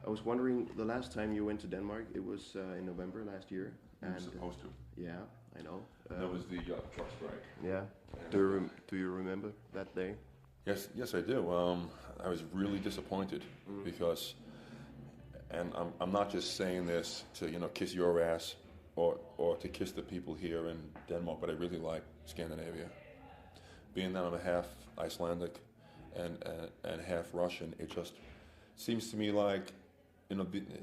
I was wondering, the last time you went to Denmark, it was in November last year. You were supposed to. Yeah, I know. And that was the truck strike. Yeah. Do you remember that day? Yes, I do. I was really disappointed because, and I'm not just saying this to kiss your ass or to kiss the people here in Denmark, but I really like Scandinavia. Being that I'm a half Icelandic and half Russian, it just seems to me like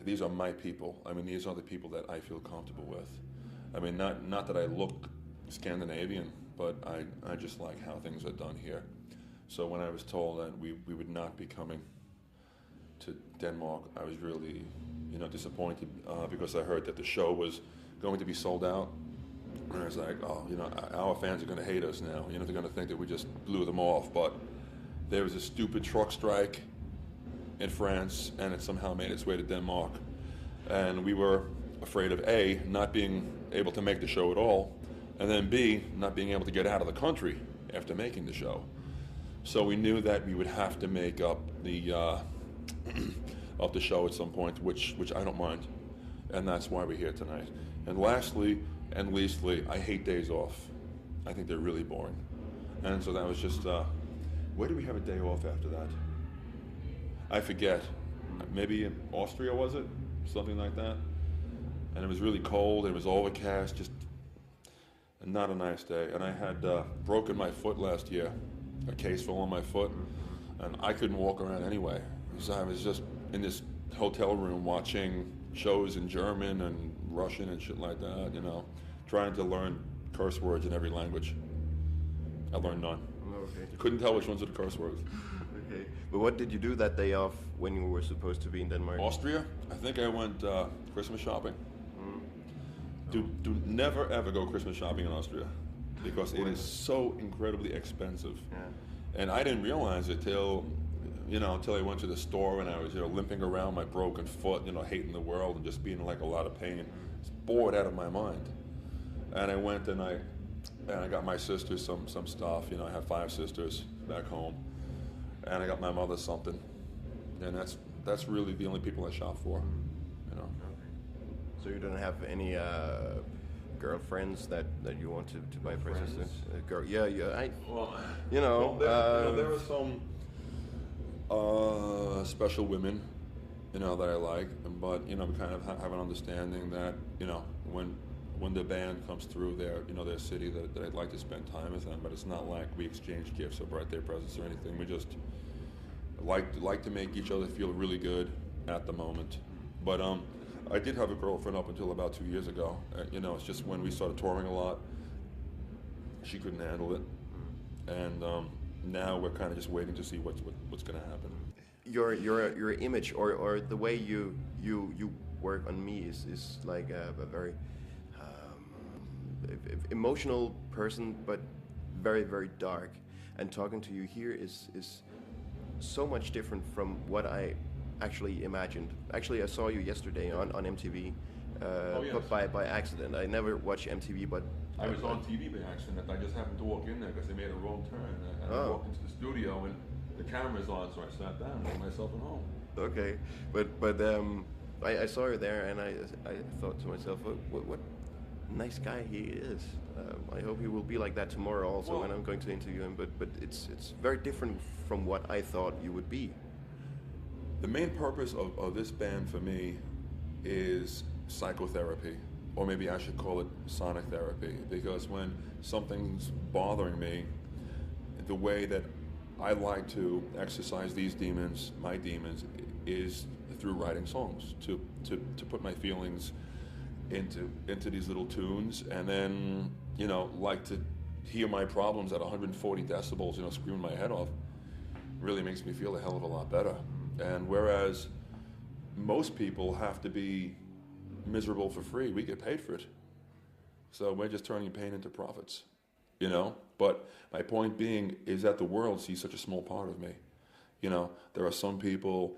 these are my people. I mean, these are the people that I feel comfortable with. I mean, not that I look Scandinavian, but I just like how things are done here. So when I was told that we would not be coming to Denmark, I was really, disappointed because I heard that the show was going to be sold out. And I was like, our fans are going to hate us now. They're going to think that we just blew them off. But there was a stupid truck strike in France, and it somehow made its way to Denmark. And we were afraid of A, not being able to make the show at all, and then B, not being able to get out of the country after making the show. So we knew that we would have to make up the of the show at some point, which I don't mind, and that's why we're here tonight. And lastly and leastly, I hate days off. I think they're really boring, and so that was just. Where do we have a day off after that? I forget. Maybe in Austria, was it? Something like that. And it was really cold. It was overcast. Just not a nice day. And I had broken my foot last year. A case fell on my foot, and I couldn't walk around anyway. So I was just in this hotel room watching shows in German and Russian and shit like that, trying to learn curse words in every language. I learned none. Okay. Couldn't tell which ones are the curse words. Okay. But what did you do that day off when you were supposed to be in Denmark? Austria? I think I went Christmas shopping. Do never ever go Christmas shopping in Austria because it is so incredibly expensive. Yeah. And I didn't realize it till I went to the store and I was limping around my broken foot, hating the world and just being in like a lot of pain. It's bored out of my mind. And I went and I got my sisters some stuff. I have 5 sisters back home, and I got my mother something, and that's really the only people I shop for. So you don't have any girlfriends that you want to buy for your sister? Girl, yeah. There are some special women, that I like, but we kind of have an understanding that when the band comes through their city that I'd like to spend time with them, but it's not like we exchange gifts or birthday presents or anything. We just like to make each other feel really good at the moment. But I did have a girlfriend up until about 2 years ago. It's just when we started touring a lot, she couldn't handle it, and now we're kind of just waiting to see what's going to happen. Your image or the way you work on me is like a very emotional person, but very, very dark. And talking to you here is so much different from what I actually imagined. Actually, I saw you yesterday on MTV, but by accident. I never watch MTV, but I was on TV by accident. I just happened to walk in there because they made a wrong turn, and I walked into the studio and the camera's on, so I sat down and made myself at home. Okay, but I saw you there, and I thought to myself, what nice guy he is. I hope he will be like that tomorrow also when I'm going to interview him. But it's very different from what I thought you would be. The main purpose of this band for me is psychotherapy, or maybe I should call it sonic therapy, because when something's bothering me, the way that I like to exercise these demons, my demons, is through writing songs, to put my feelings into these little tunes, and then like to hear my problems at 140 decibels, screaming my head off, really makes me feel a hell of a lot better. And whereas most people have to be miserable for free, we get paid for it. So we're just turning pain into profits, But my point being is that the world sees such a small part of me. There are some people,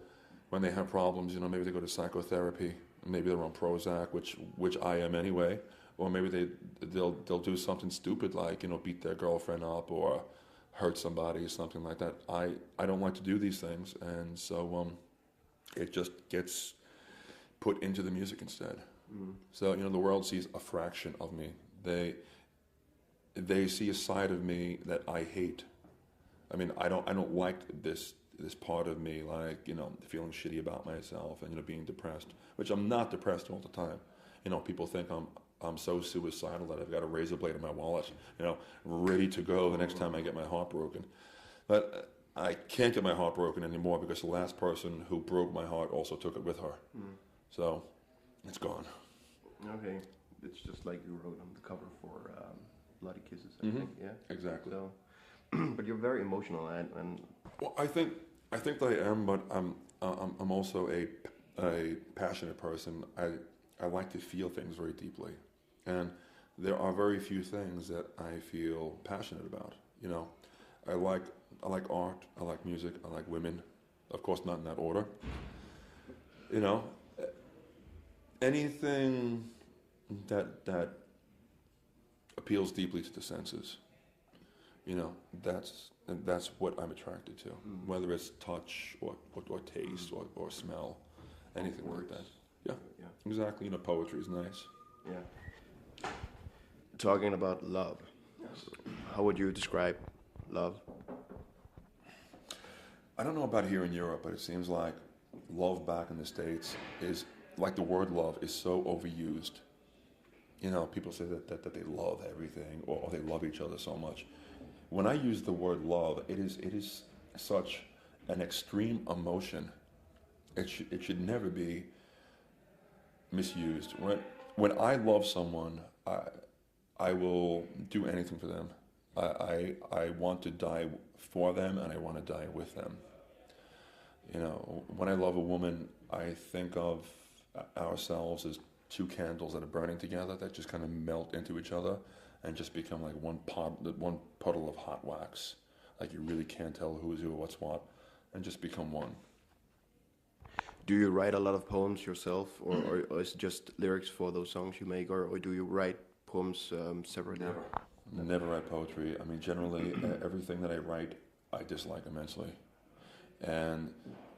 when they have problems, maybe they go to psychotherapy, maybe they're on Prozac, which I am anyway, or maybe they'll do something stupid like beat their girlfriend up or hurt somebody or something like that. I don't like to do these things, and so it just gets put into the music instead. So, the world sees a fraction of me. They see a side of me that I hate. I mean, I don't like this part of me, like, feeling shitty about myself and, being depressed, which I'm not depressed all the time. People think I'm so suicidal that I've got a razor blade in my wallet, ready to go the next time I get my heart broken. But I can't get my heart broken anymore because the last person who broke my heart also took it with her. So it's gone. Okay. It's just like you wrote on the cover for Bloody Kisses, I think. Yeah. Exactly. So, but you're very emotional and Well, I think that I am, but I'm also a passionate person. I like to feel things very deeply, and there are very few things that I feel passionate about. I like art, I like music, I like women, of course not in that order. Anything that appeals deeply to the senses. That's what I'm attracted to, whether it's touch or taste or smell, anything like that. Yeah, exactly. Poetry is nice. Yeah. Talking about love, how would you describe love? I don't know about here in Europe, but it seems like love back in the States is like the word love is so overused. People say that they love everything or they love each other so much. When I use the word love, it is such an extreme emotion. It should never be misused. When I love someone, I will do anything for them. I want to die for them and I want to die with them. When I love a woman, I think of ourselves as two candles that are burning together that just kind of melt into each other and just become like one puddle of hot wax. Like you really can't tell who is who or what's what, and just become one. Do you write a lot of poems yourself, or is it just lyrics for those songs you make, or do you write poems separately? Never write poetry. I mean, generally, everything that I write, I dislike immensely. And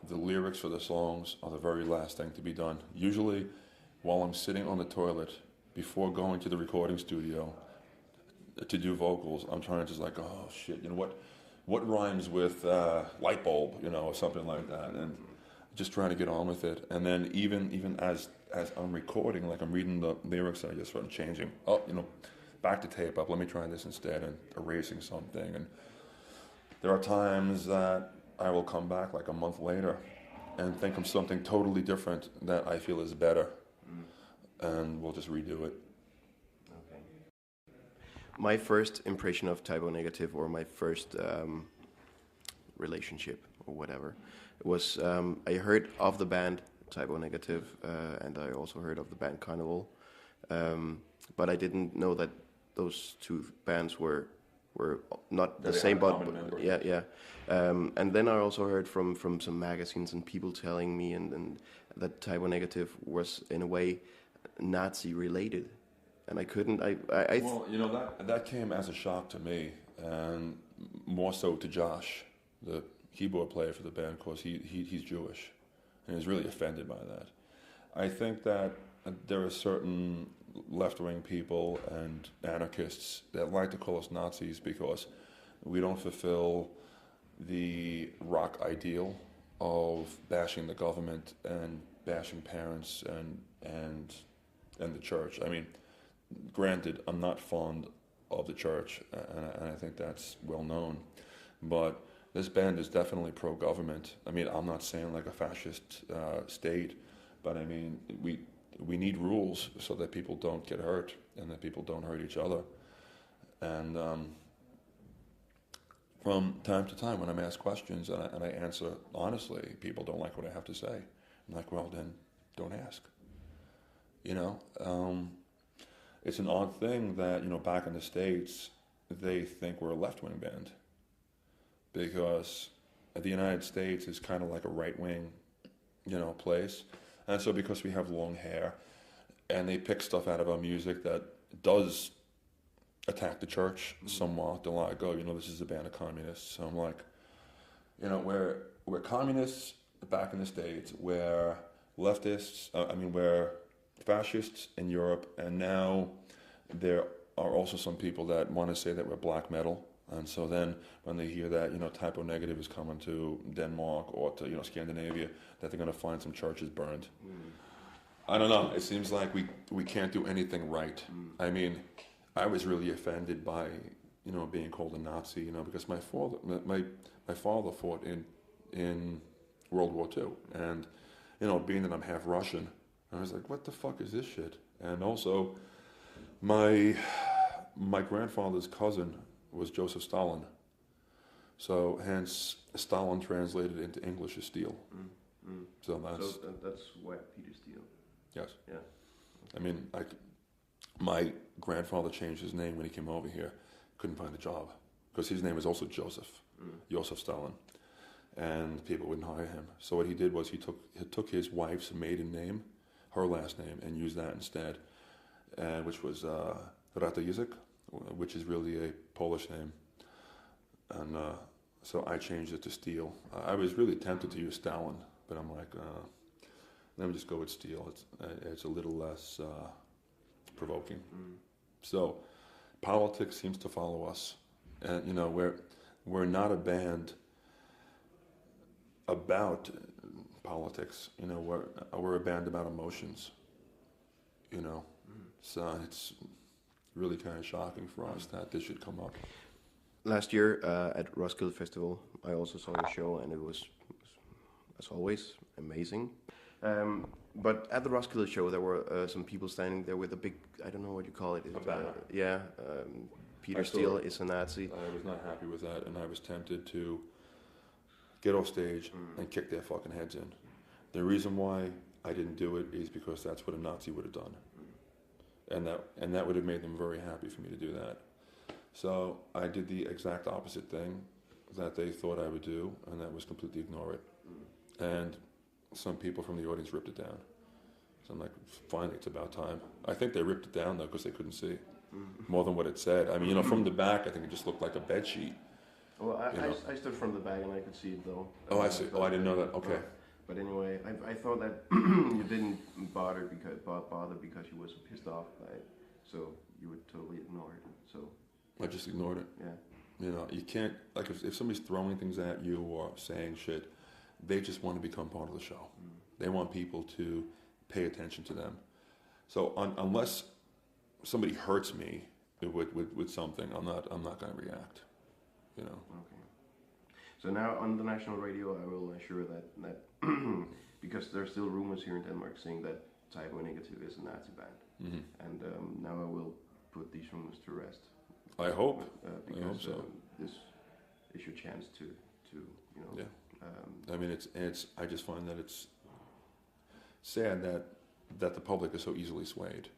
the lyrics for the songs are the very last thing to be done. Usually, while I'm sitting on the toilet, before going to the recording studio to do vocals, I'm trying to just like, oh shit, what rhymes with light bulb, or something like that, and just trying to get on with it. And then even as I'm recording, like I'm reading the lyrics, I just start changing. Oh, back the tape up. Let me try this instead, and erasing something. And there are times that I will come back like a month later and think of something totally different that I feel is better, and we'll just redo it. Okay. My first impression of Typo Negative, or my first relationship or whatever, was I heard of the band Typo Negative, and I also heard of the band Carnival, but I didn't know that those two bands were not the same, but yeah. And then I also heard from some magazines and people telling me and that Typo Negative was in a way Nazi related, and I couldn't. Well, that came as a shock to me, and more so to Josh, the keyboard player for the band, because he's Jewish, and he's really offended by that. I think that there are certain left-wing people and anarchists that like to call us Nazis because we don't fulfill the rock ideal of bashing the government and bashing parents and the church. I mean, granted, I'm not fond of the church, and I think that's well known, but this band is definitely pro-government. I mean, I'm not saying like a fascist state, but I mean, we need rules so that people don't get hurt and that people don't hurt each other. And from time to time when I'm asked questions and I answer honestly, people don't like what I have to say. I'm like, well, then don't ask. It's an odd thing that, back in the States, they think we're a left-wing band because the United States is kind of like a right-wing, place. And so because we have long hair and they pick stuff out of our music that does attack the church somewhat, they'll like, oh, this is a band of communists. So I'm like, we're communists back in the States where leftists, where fascists in Europe, and now there are also some people that want to say that we're black metal. And so then when they hear that, Typo Negative is coming to Denmark or to, Scandinavia, that they're going to find some churches burned. I don't know. It seems like we can't do anything right. I mean, I was really offended by, being called a Nazi, because my father fought in World War II. And, being that I'm half Russian, I was like, what the fuck is this shit? And also, my grandfather's cousin was Joseph Stalin. So hence Stalin translated into English as Steele. So that's why Peter Steele. Yes. Yeah. I mean, my grandfather changed his name when he came over here. Couldn't find a job because his name was also Joseph, Joseph Stalin, and people wouldn't hire him. So what he did was he took his wife's maiden name, her last name, and used that instead, which was Ratajczyk, which is really a Polish name. And so I changed it to Steele. I was really tempted to use Stalin, but I'm like, let me just go with Steele. It's a little less provoking. So politics seems to follow us. And, we're not a band about politics. We're a band about emotions. So it's really kind of shocking for us that this should come up. Last year at Roskilde Festival, I also saw your show, and it was, as always, amazing. But at the Roskilde show, there were some people standing there with a big, I don't know what you call it. A banner. Peter Steele is a Nazi. I was not happy with that, and I was tempted to get off stage and kick their fucking heads in. The reason why I didn't do it is because that's what a Nazi would have done. And that would have made them very happy for me to do that. So I did the exact opposite thing that they thought I would do, and that was completely ignore it. And some people from the audience ripped it down. So I'm like, finally, it's about time. I think they ripped it down, though, because they couldn't see more than what it said. I mean, from the back, I think it just looked like a bed sheet. Well, I stood from the back, and I could see it, though. Oh, I see. Oh, I didn't know that. Okay. But anyway, I thought that you didn't bother because you were so pissed off by it. So you would totally ignore it. So I just ignored it. Yeah. You can't, like, if somebody's throwing things at you or saying shit, they just want to become part of the show. They want people to pay attention to them. So unless somebody hurts me with something, I'm not going to react. Okay. So now on the national radio, I will assure that because there's still rumors here in Denmark saying that Typo Negative is a Nazi band, and now I will put these rumors to rest. I hope. Because I hope so. This is your chance to Yeah. I mean, it's. I just find that it's sad that the public is so easily swayed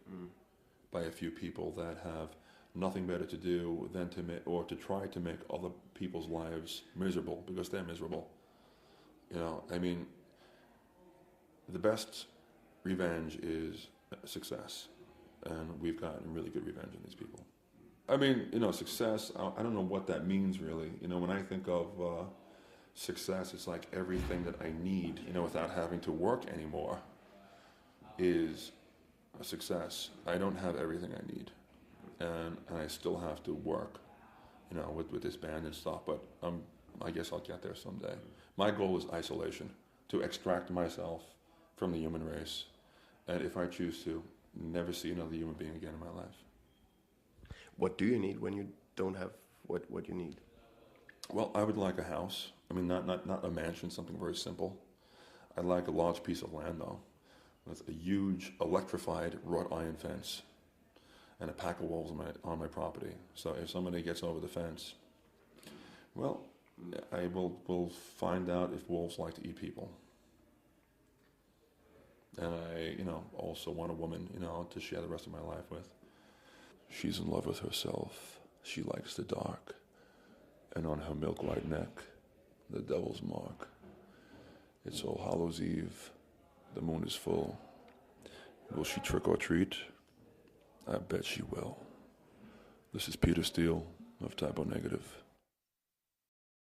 by a few people that have nothing better to do than to try to make other people's lives miserable because they're miserable. I mean, the best revenge is success, and we've gotten really good revenge on these people. I mean, success, I don't know what that means really. When I think of success, it's like everything that I need, without having to work anymore is a success. I don't have everything I need, and I still have to work, with this band and stuff, but I guess I'll get there someday. My goal is isolation, to extract myself from the human race, and if I choose to, never see another human being again in my life. What do you need when you don't have what you need? Well, I would like a house. I mean, not a mansion, something very simple. I'd like a large piece of land, though, with a huge electrified wrought iron fence and a pack of wolves on my property. So if somebody gets over the fence, well, I will find out if wolves like to eat people. And I, also want a woman, to share the rest of my life with. She's in love with herself. She likes the dark. And on her milk white neck, the devil's mark. It's All Hallows Eve. The moon is full. Will she trick or treat? I bet she will. This is Peter Steele of Typo Negative.